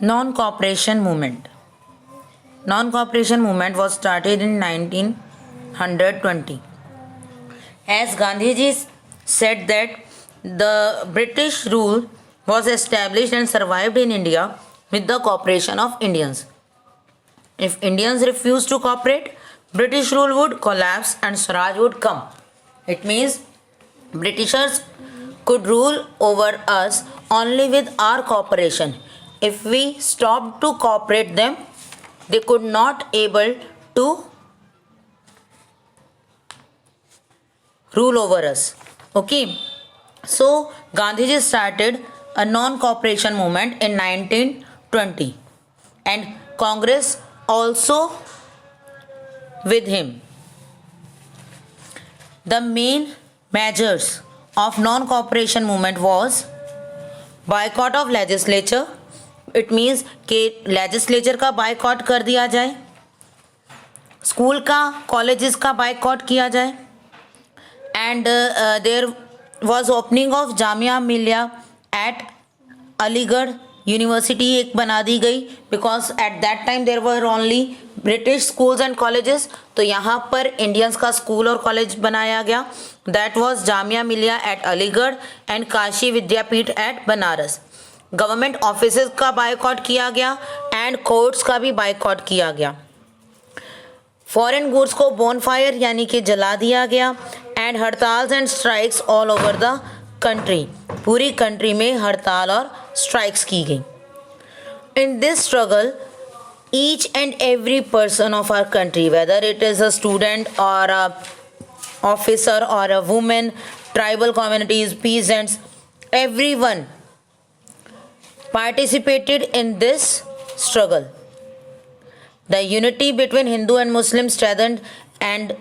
Non-cooperation movement. Non-cooperation movement was started in 1920. As Gandhiji said that the British rule was established and survived in India with the cooperation of Indians. If Indians refused to cooperate, British rule would collapse and Swaraj would come. It means Britishers could rule over us only with our cooperation. If we stopped to cooperate them, they could not able to rule over us. Okay, so Gandhiji started a non-cooperation movement in 1920 and Congress also with him. The main measures of non-cooperation movement was boycott of legislature. It means कि legislature का boycott कर दिया जाए, school का colleges का boycott किया जाए, and there was opening of Jamia Millia at Aligarh university एक बना दी गई because at that time there were only British schools and colleges. तो यहाँ पर इंडियंस का स्कूल और कॉलेज बनाया गया. That was Jamia Millia at Aligarh and Kashi Vidyapith at Banaras. Government offices का बायकॉट किया गया एंड कोर्ट्स का भी बायकॉट किया गया. फॉरेन गुड्स को बोनफायर यानी कि जला दिया गया एंड हड़ताल and strikes all over the country. पूरी कंट्री में हड़ताल और स्ट्राइक्स की गई. In this struggle each and every person of our country, whether it is a student or a officer or a woman, tribal communities, peasants, everyone participated in this struggle. The unity between Hindu and Muslim strengthened, and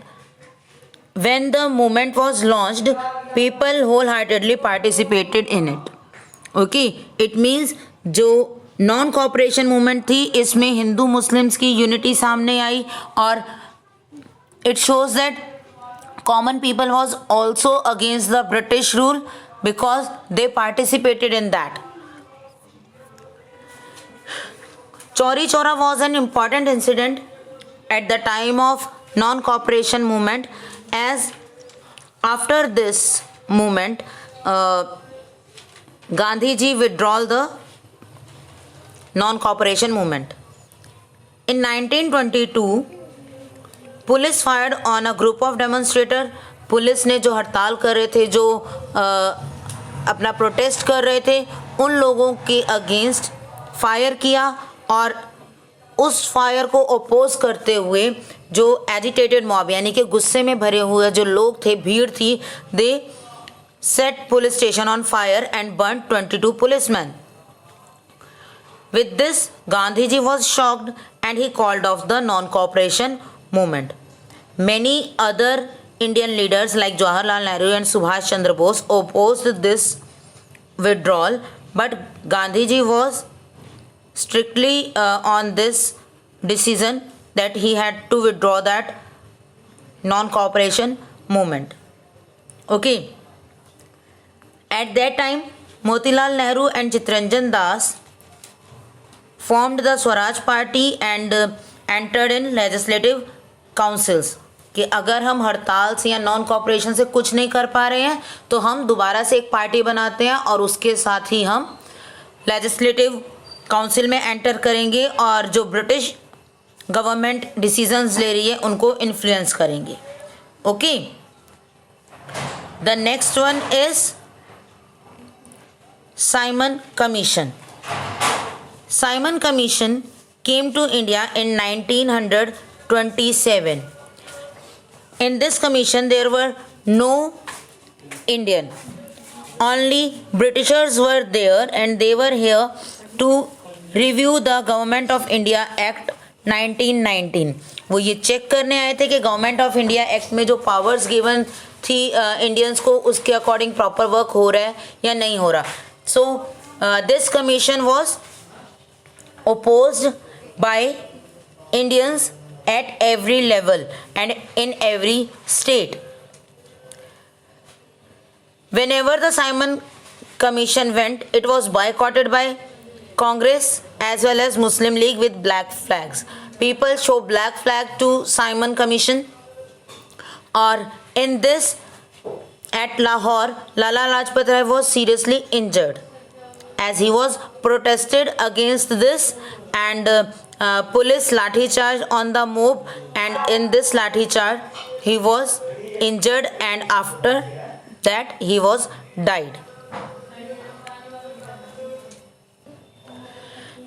when the movement was launched, people wholeheartedly participated in it. Okay, it means जो non cooperation movement थी इसमें Hindu Muslims की unity सामने आई और it shows that common people was also against the British rule because they participated in that. Chauri Chaura was an important incident at the time of non-cooperation movement, as after this movement Gandhiji withdrew the non-cooperation movement. In 1922 police fired on a group of demonstrator. Police ने जो हड़ताल कर रहे थे, जो अपना protest कर रहे थे, उन लोगों के अगेंस्ट फायर किया और उस फायर को अपोज करते हुए जो एजिटेटेड मॉब यानी कि गुस्से में भरे हुए जो लोग थे, भीड़ थी, they set police station on fire and burn 22 policeman. With this, Gandhiji was shocked and he called off the non-cooperation movement. Many other Indian leaders like Jawaharlal Nehru and Subhash Chandra Bose opposed this withdrawal, but Gandhiji was strictly on this decision that he had to withdraw that non-cooperation movement. Okay. At that time, Motilal Nehru and Chittaranjan Das formed the Swaraj Party and entered in legislative councils कि अगर हम हड़ताल से या non cooperation से कुछ नहीं कर पा रहे हैं तो हम दोबारा से एक पार्टी बनाते हैं और उसके साथ ही हम लेजिस्लेटिव काउंसिल में एंटर करेंगे और जो ब्रिटिश गवर्नमेंट डिसीजंस ले रही है उनको इन्फ्लुएंस करेंगे. Okay, the next one is Simon Commission. Simon Commission came to India in 1927. In this commission there were no Indian, only Britishers were there and they were here to review the Government of India Act 1919. वो ये check करने आए थे कि government of India act में जो powers given थी Indians को उसके अकॉर्डिंग प्रॉपर वर्क हो रहा है या नहीं हो रहा. So this commission was opposed by Indians at every level and in every state. Whenever the Simon Commission went, it was boycotted by Congress as well as Muslim League with black flags. People show black flag to Simon Commission. Or in this, at Lahore, Lala Lajpat Rai was seriously injured as he was protested against this, and police lathi charge on the mob, and in this lathi charge he was injured, and after that he was died.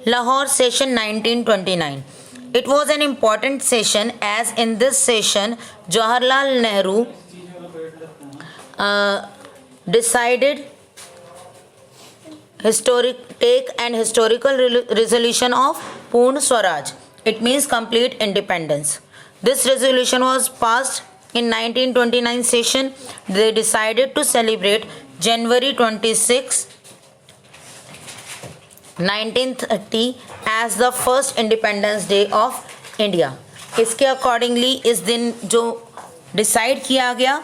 Lahore session 1929. It was an important session as in this session Jawaharlal Nehru decided take an historical resolution of Purna Swaraj. It means complete independence. This resolution was passed in 1929 session. They decided to celebrate January 26, 1930 as the first Independence Day of India. इसके accordingly इस दिन जो decide किया गया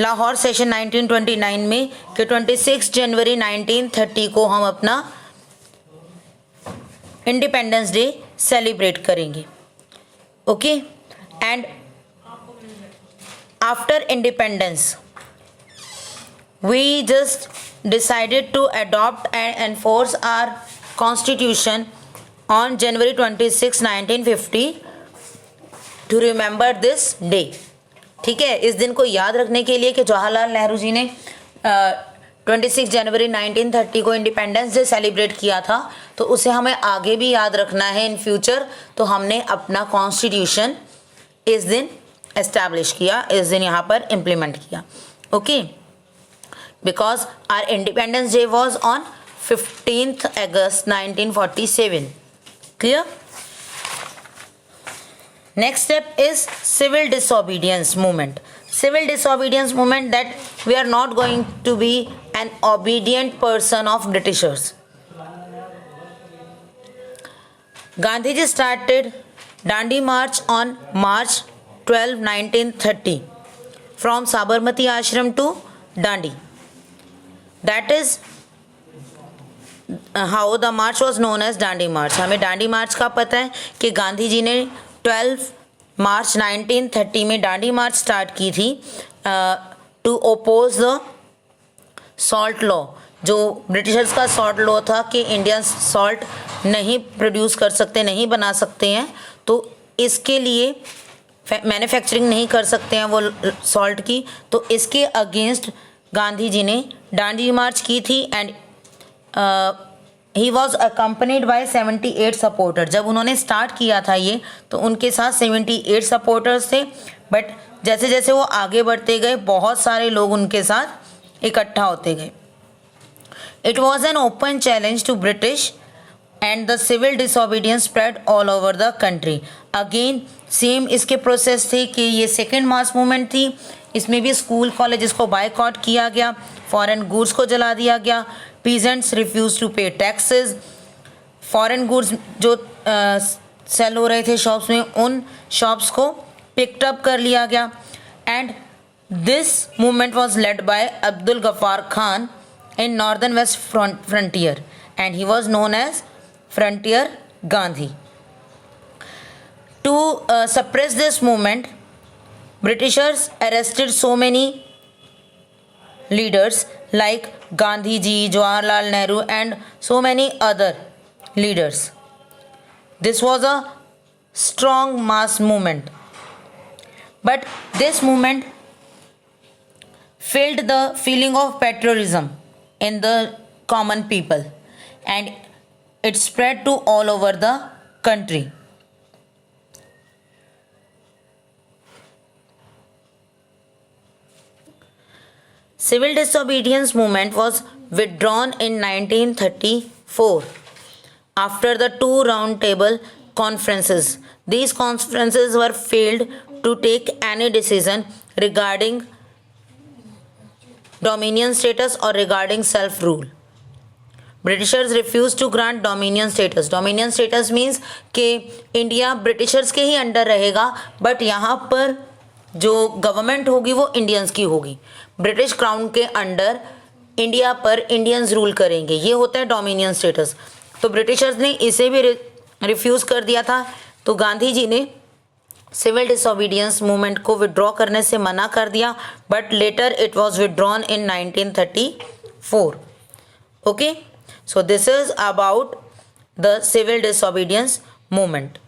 Lahore session 1929 में कि 26 जनवरी 1930 को हम अपना इंडिपेंडेंस डे सेलिब्रेट करेंगे. Okay, and after independence we just decided to adopt and enforce our constitution on January 26, 1950 to remember this day. ठीक है, इस दिन को याद रखने के लिए कि जवाहरलाल नेहरू जी ने 26 जनवरी 1930 को इंडिपेंडेंस डे सेलिब्रेट किया था, तो उसे हमें आगे भी याद रखना है इन फ्यूचर. तो हमने अपना कॉन्स्टिट्यूशन इस दिन एस्टैब्लिश किया, इस दिन यहाँ पर इम्प्लीमेंट किया. Okay, because our Independence Day was on 15th August 1947. Clear? Next step is civil disobedience movement. Civil disobedience movement, that we are not going to be an obedient person of Britishers. Gandhiji started Dandi March on March 12, 1930 from Sabarmati Ashram to Dandi. That is how the march was known as Dandi March. हमें डांडी मार्च का पता है कि गांधी जी ने 12 मार्च 1930 में डांडी मार्च start की थी to oppose the salt law. जो ब्रिटिशर्स का सॉल्ट लॉ था कि इंडियंस सॉल्ट नहीं प्रोड्यूस कर सकते, नहीं बना सकते हैं, तो इसके लिए मैन्युफैक्चरिंग नहीं कर सकते हैं वो सॉल्ट की, तो इसके अगेंस्ट गांधी जी ने डांडी मार्च की थी. And he was accompanied by 78 supporter. जब उन्होंने स्टार्ट किया था ये, तो उनके साथ 78 सपोर्टर्स थे, बट जैसे जैसे वो आगे बढ़ते गए बहुत सारे लोग उनके साथ इकट्ठा होते गए. It was an open challenge to British and the civil disobedience spread all over the country. Again same इसके प्रोसेस थे कि ये सेकेंड मास मूवमेंट थी, इसमें भी स्कूल कॉलेजेस को बायकॉट किया गया, फॉरेन गुड्स को जला दिया गया, पीजेंट्स रिफ्यूज टू पे टैक्सेस, फॉरेन गुड्स जो सेल हो रहे थे शॉप्स में, उन शॉप्स को पिक्ड अप कर लिया गया. And this movement was led by Abdul Gaffar Khan in northern west frontier, and he was known as frontier Gandhi. To suppress this movement, Britishers arrested so many leaders like Gandhi ji, Jawaharlal Nehru and so many other leaders. This was a strong mass movement. But this movement filled the feeling of patriotism in the common people, and it spread to all over the country. Civil disobedience movement was withdrawn in 1934 after the two round table conferences. These conferences were failed to take any decision regarding dominion status or regarding self-rule. Britishers refuse to grant dominion status. Dominion status means कि India britishers के ही under रहेगा, but यहाँ पर जो government होगी वो Indians की होगी. ब्रिटिश क्राउन के अंडर इंडिया पर इंडियंस रूल करेंगे, ये होता है डोमिनियन स्टेटस. तो ब्रिटिशर्स ने इसे भी रिफ्यूज़ कर दिया था। तो गांधी जी ने सिविल डिसोबीडियंस मूवमेंट को विड्रॉ करने से मना कर दिया, but later it was withdrawn in 1934. Okay, so this is about the civil disobedience movement.